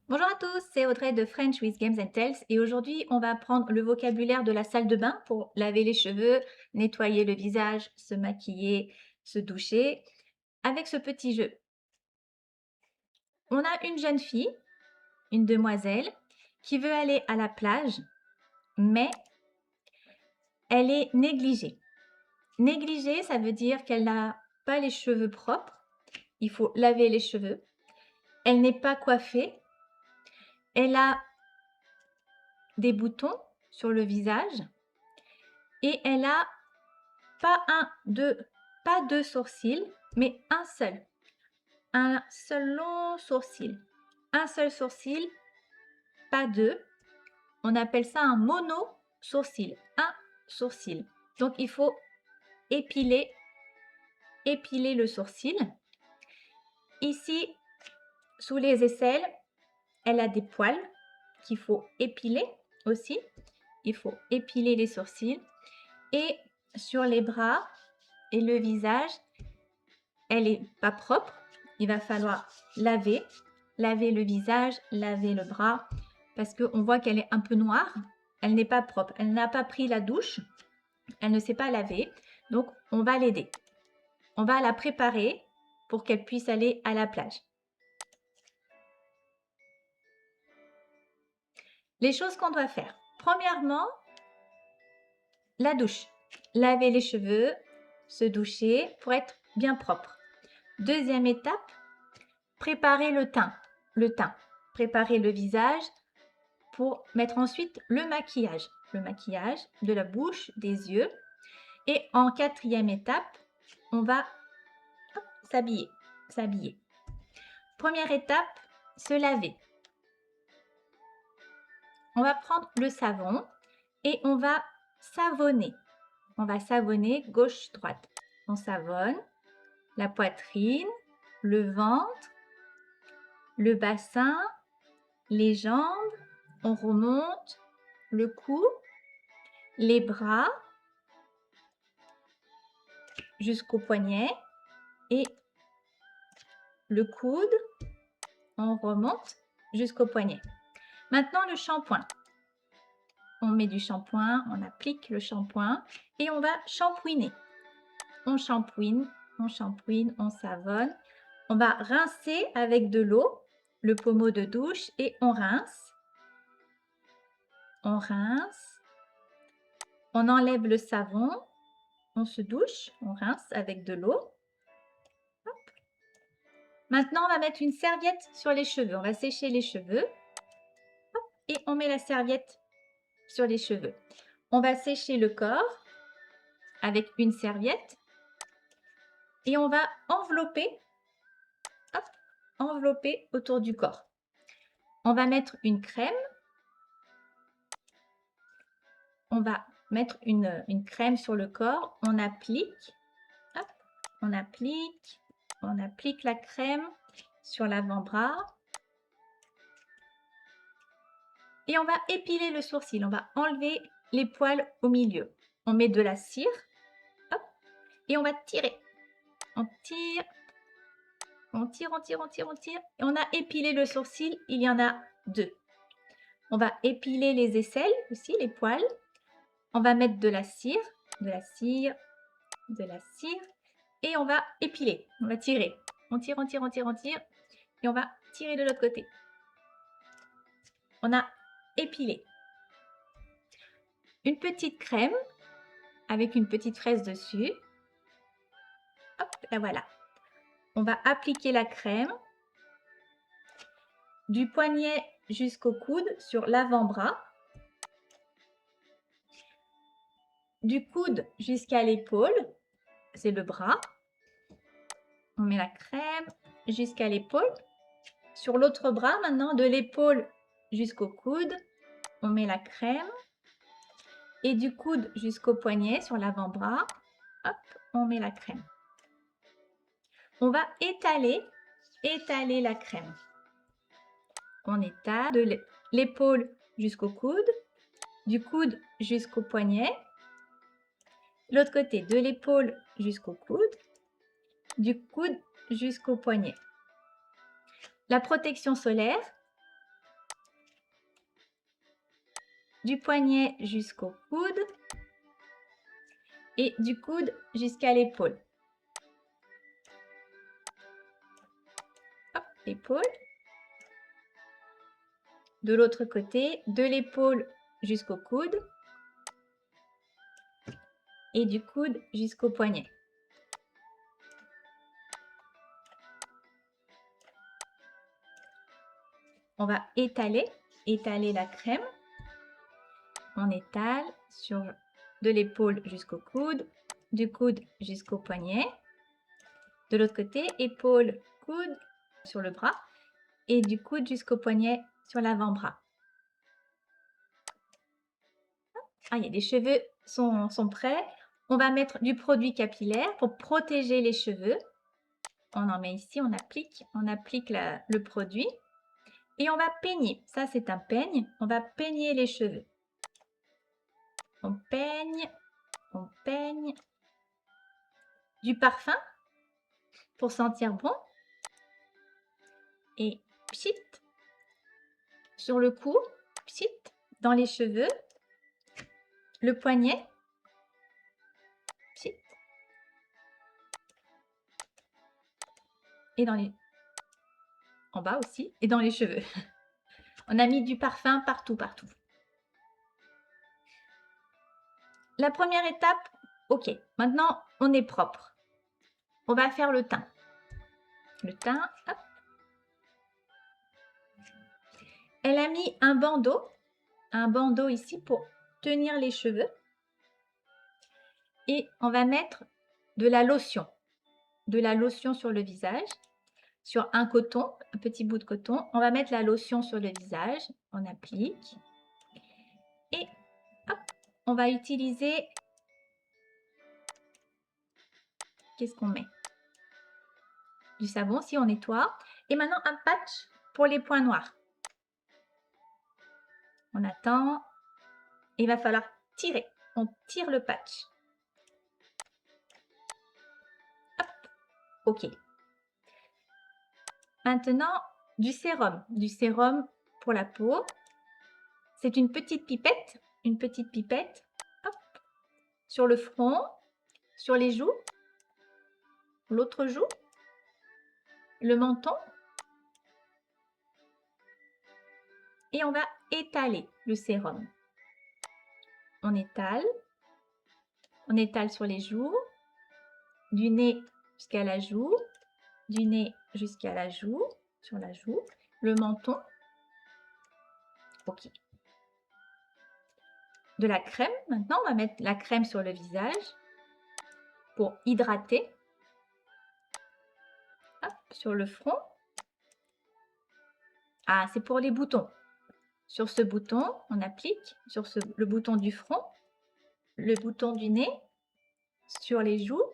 Bonjour à tous, c'est Audrey de French with Games and Tales et aujourd'hui on va apprendre le vocabulaire de la salle de bain pour laver les cheveux, nettoyer le visage, se maquiller, se doucher avec ce petit jeu. On a une jeune fille, une demoiselle, qui veut aller à la plage, mais elle est négligée. Négligée, ça veut dire qu'elle n'a pas les cheveux propres, il faut laver les cheveux. Elle n'est pas coiffée, elle a des boutons sur le visage et elle a pas deux sourcils, mais un seul. Un seul long sourcil. Un seul sourcil, pas deux. On appelle ça un mono-sourcil. Un sourcil. Donc, il faut épiler le sourcil. Ici, sous les aisselles, elle a des poils qu'il faut épiler aussi. Il faut épiler les sourcils. Et sur les bras et le visage, elle n'est pas propre. Il va falloir laver le visage, laver le bras, parce qu'on voit qu'elle est un peu noire. Elle n'est pas propre. Elle n'a pas pris la douche. Elle ne s'est pas lavée. Donc, on va l'aider. On va la préparer pour qu'elle puisse aller à la plage. Les choses qu'on doit faire. Premièrement, la douche. Laver les cheveux, se doucher pour être bien propre. Deuxième étape, préparer le teint. Préparer le visage pour mettre ensuite le maquillage. Le maquillage de la bouche, des yeux. Et en quatrième étape, on va s'habiller. Première étape, se laver. On va prendre le savon et on va savonner. On va savonner gauche-droite. On savonne la poitrine, le ventre, le bassin, les jambes. On remonte le cou, les bras jusqu'au poignet et le coude. On remonte jusqu'au poignet. Maintenant, le shampoing. On met du shampoing, on applique le shampoing et on va shampouiner. On shampouine, on savonne. On va rincer avec de l'eau, le pommeau de douche et on rince. On rince. On enlève le savon. On se douche. On rince avec de l'eau. Maintenant, on va mettre une serviette sur les cheveux. On va sécher les cheveux. Et on met la serviette sur les cheveux. On va sécher le corps avec une serviette. Et on va envelopper autour du corps. On va mettre une crème. On va mettre une crème sur le corps. On applique. Hop, on applique la crème sur l'avant-bras. Et on va épiler le sourcil. On va enlever les poils au milieu. On met de la cire. Hop, et on va tirer. On tire. On tire. Et on a épilé le sourcil. Il y en a deux. On va épiler les aisselles aussi, les poils. On va mettre de la cire. Et on va épiler. On va tirer. On tire. Et on va tirer de l'autre côté. On a épilé. Une petite crème avec une petite fraise dessus. Hop, la voilà. On va appliquer la crème du poignet jusqu'au coude sur l'avant-bras. Du coude jusqu'à l'épaule, c'est le bras. On met la crème jusqu'à l'épaule. Sur l'autre bras, maintenant, de l'épaule jusqu'au coude, on met la crème. Et du coude jusqu'au poignet, sur l'avant-bras, hop, on met la crème. On va étaler la crème. On étale de l'épaule jusqu'au coude, du coude jusqu'au poignet. L'autre côté, de l'épaule jusqu'au coude, du coude jusqu'au poignet. La protection solaire, du poignet jusqu'au coude et du coude jusqu'à l'épaule. Hop, l'épaule. De l'autre côté, de l'épaule jusqu'au coude et du coude jusqu'au poignet. On va étaler la crème. On étale de l'épaule jusqu'au coude, du coude jusqu'au poignet. De l'autre côté, épaule, coude sur le bras et du coude jusqu'au poignet sur l'avant-bras. Ah, les cheveux sont prêts. On va mettre du produit capillaire pour protéger les cheveux. On en met ici, on applique le produit. Et on va peigner. Ça, c'est un peigne. On va peigner les cheveux. On peigne. Du parfum pour sentir bon. Et pchit sur le cou, pchit dans les cheveux. Le poignet. Pchit. Et en bas aussi. Et dans les cheveux. On a mis du parfum partout. La première étape, ok. Maintenant, on est propre. On va faire le teint. Le teint, hop. Elle a mis un bandeau ici pour tenir les cheveux. Et on va mettre de la lotion sur le visage, sur un petit bout de coton. On va mettre la lotion sur le visage, on applique. Et hop, on va utiliser, qu'est-ce qu'on met? Du savon si on nettoie. Et maintenant un patch pour les points noirs. On attend. Il va falloir tirer. On tire le patch. Hop. Ok. Maintenant, du sérum pour la peau. C'est une petite pipette. Hop. Sur le front, sur les joues, l'autre joue, le menton. Et on va étaler le sérum. On étale sur les joues, du nez jusqu'à la joue, du nez jusqu'à la joue, sur la joue, le menton. Ok. De la crème, maintenant on va mettre la crème sur le visage pour hydrater. Hop, sur le front. Ah, c'est pour les boutons. Sur ce bouton, on applique sur le bouton du front, le bouton du nez, sur les joues,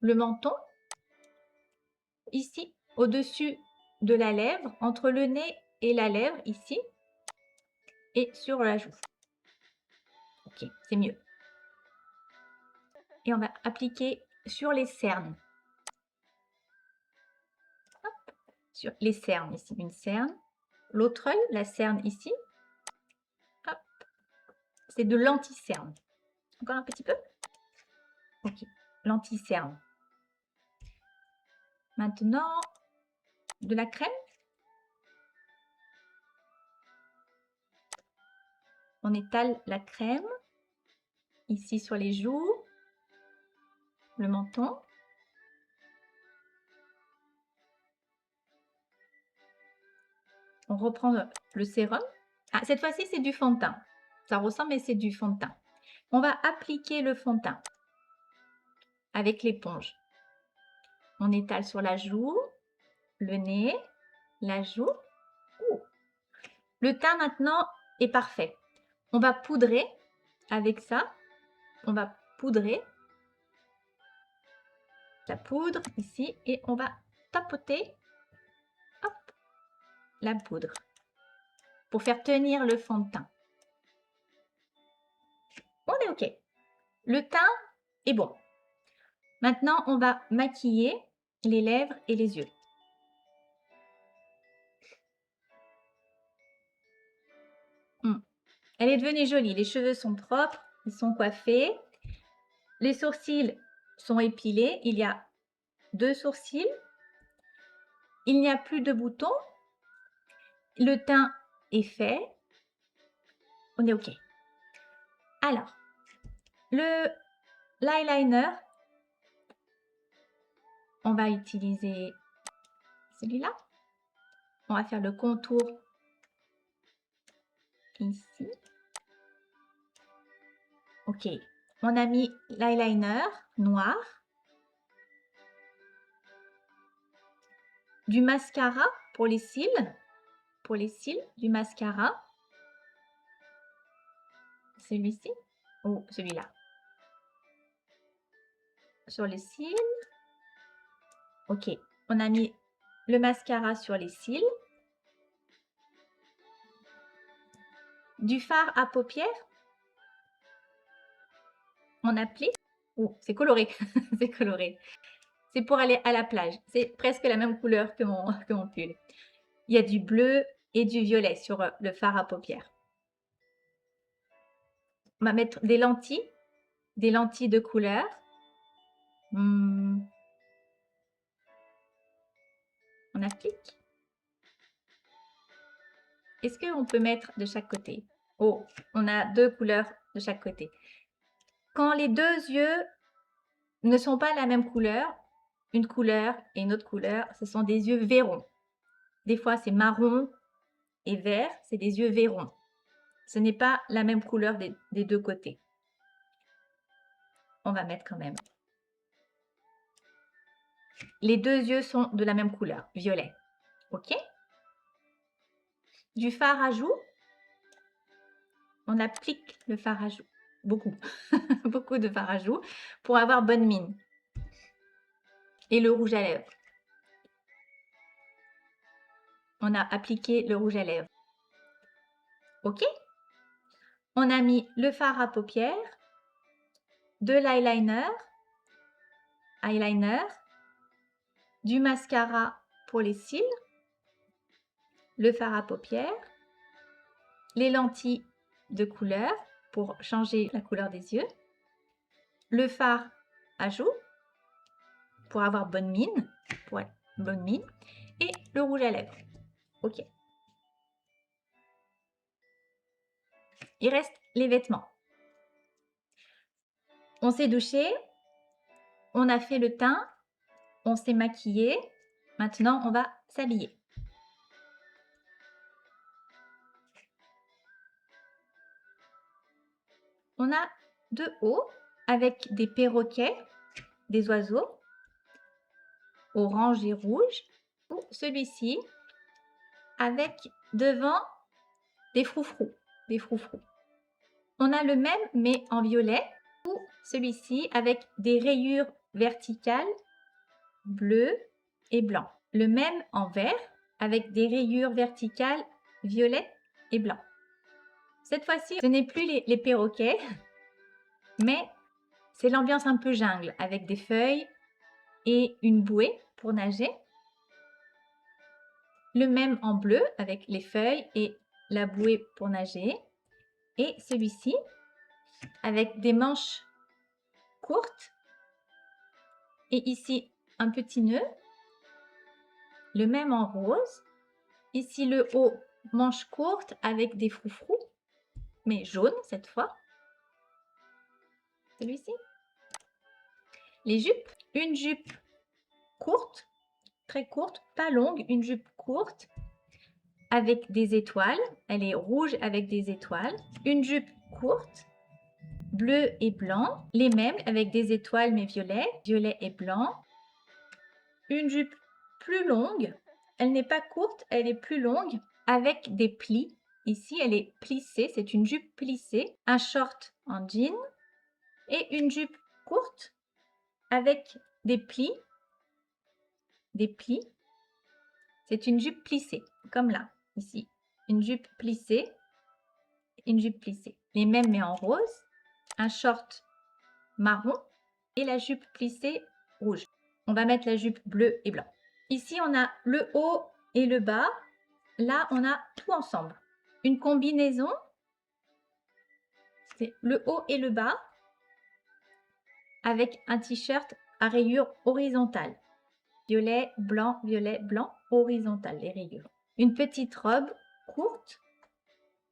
le menton, ici, au-dessus de la lèvre, entre le nez et la lèvre, ici, et sur la joue. Ok, c'est mieux. Et on va appliquer sur les cernes. Hop, sur les cernes, ici, une cerne. L'autre œil, la cerne ici. Hop, c'est de l'anti-cerne. Encore un petit peu. Ok, l'anti-cerne. Maintenant, de la crème. On étale la crème ici sur les joues, le menton. On reprend le sérum. Ah, cette fois-ci, c'est du fond de teint. Ça ressemble, mais c'est du fond de teint. On va appliquer le fond de teint avec l'éponge. On étale sur la joue, le nez, la joue. Ouh. Le teint maintenant est parfait. On va poudrer avec ça. On va poudrer la poudre ici et on va tapoter, hop, la poudre pour faire tenir le fond de teint. On est OK. Le teint est bon. Maintenant, on va maquiller les lèvres et les yeux. Elle est devenue jolie. Les cheveux sont propres, ils sont coiffés. Les sourcils sont épilés. Il y a 2 sourcils. Il n'y a plus de boutons. Le teint est fait. On est OK. Alors, l'eyeliner, on va utiliser celui-là. On va faire le contour ici. OK. On a mis l'eyeliner noir. Du mascara pour les cils. Pour les cils, du mascara. Celui-ci ou celui-là. Sur les cils. OK. On a mis le mascara sur les cils. Du fard à paupières. On applique. Oh, c'est coloré. C'est coloré. C'est pour aller à la plage. C'est presque la même couleur que mon pull. Il y a du bleu et du violet sur le fard à paupières. On va mettre des lentilles de couleur. On applique. Est-ce qu'on peut mettre de chaque côté? Oh, on a 2 couleurs de chaque côté. Quand les 2 yeux ne sont pas la même couleur, une couleur et une autre couleur, ce sont des yeux vairons. Des fois, c'est marron et vert, c'est des yeux vairons. Ce n'est pas la même couleur des 2 côtés. On va mettre quand même. Les 2 yeux sont de la même couleur, violet. OK? Du fard à joues. On applique le fard à joues. Beaucoup. Beaucoup de fard à joues pour avoir bonne mine. Et le rouge à lèvres. On a appliqué le rouge à lèvres. OK? On a mis le fard à paupières, de l'eyeliner, du mascara pour les cils, le fard à paupières, les lentilles de couleur pour changer la couleur des yeux, le fard à joues pour avoir bonne mine, et le rouge à lèvres. OK. Il reste les vêtements. On s'est douché, on a fait le teint, on s'est maquillé. Maintenant, on va s'habiller. On a 2 hauts avec des perroquets, des oiseaux, orange et rouge, ou celui-ci avec devant des froufrous, On a le même mais en violet, ou celui-ci avec des rayures verticales bleu et blanc. Le même en vert avec des rayures verticales violet et blanc. Cette fois-ci, ce n'est plus les perroquets, mais c'est l'ambiance un peu jungle avec des feuilles et une bouée pour nager. Le même en bleu avec les feuilles et la bouée pour nager. Et celui-ci avec des manches courtes et ici un petit nœud. Le même en rose. Ici le haut, manche courte avec des froufrous, mais jaune cette fois. Celui-ci. Les jupes. Une jupe courte, très courte, pas longue, une jupe courte avec des étoiles. Elle est rouge avec des étoiles. Une jupe courte, bleu et blanc. Les mêmes avec des étoiles mais violet et blanc. Une jupe plus longue. Elle n'est pas courte, elle est plus longue avec des plis. Ici, elle est plissée, c'est une jupe plissée. Un short en jean et une jupe courte avec des plis. C'est une jupe plissée, comme là, ici. Une jupe plissée, Les mêmes mais en rose. Un short marron et la jupe plissée rouge. On va mettre la jupe bleu et blanc. Ici, on a le haut et le bas. Là, on a tout ensemble. Une combinaison C'est le haut et le bas avec un t-shirt à rayures horizontales. Violet, blanc, horizontale, les rayures. Une petite robe courte,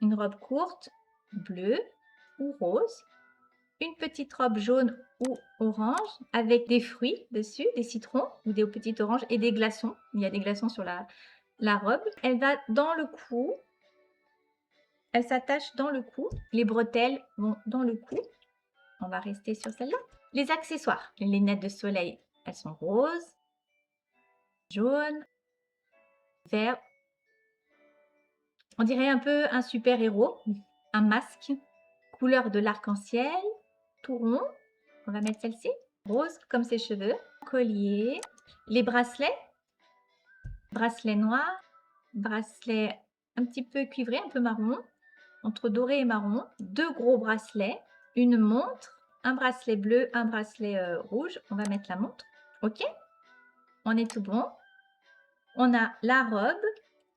une robe courte, bleue ou rose. Une petite robe jaune ou orange avec des fruits dessus, des citrons ou des petites oranges et des glaçons. Il y a des glaçons sur la robe. Elle va dans le cou. Elle s'attache dans le cou. Les bretelles vont dans le cou. On va rester sur celle-là. Les accessoires. Les lunettes de soleil, elles sont roses, jaunes, vert. On dirait un peu un super-héros. Un masque, couleur de l'arc-en-ciel, tout rond. On va mettre celle-ci. Rose comme ses cheveux. Collier. Les bracelets. Bracelet noir. Bracelet un petit peu cuivré, un peu marron. Entre doré et marron. 2 gros bracelets. Une montre. Un bracelet bleu, un bracelet rouge. On va mettre la montre. OK? On est tout bon. On a la robe,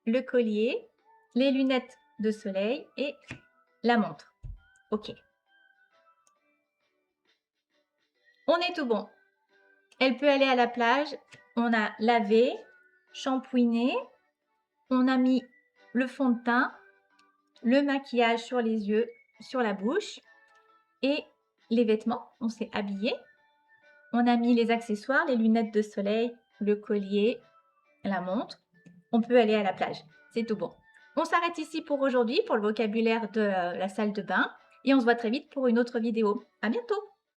le collier, les lunettes de soleil et la montre. OK. On est tout bon. Elle peut aller à la plage. On a lavé, shampooiné. On a mis le fond de teint, le maquillage sur les yeux, sur la bouche et les vêtements. On s'est habillé. On a mis les accessoires, les lunettes de soleil, le collier, la montre. On peut aller à la plage. C'est tout bon. On s'arrête ici pour aujourd'hui, pour le vocabulaire de la salle de bain. Et on se voit très vite pour une autre vidéo. À bientôt!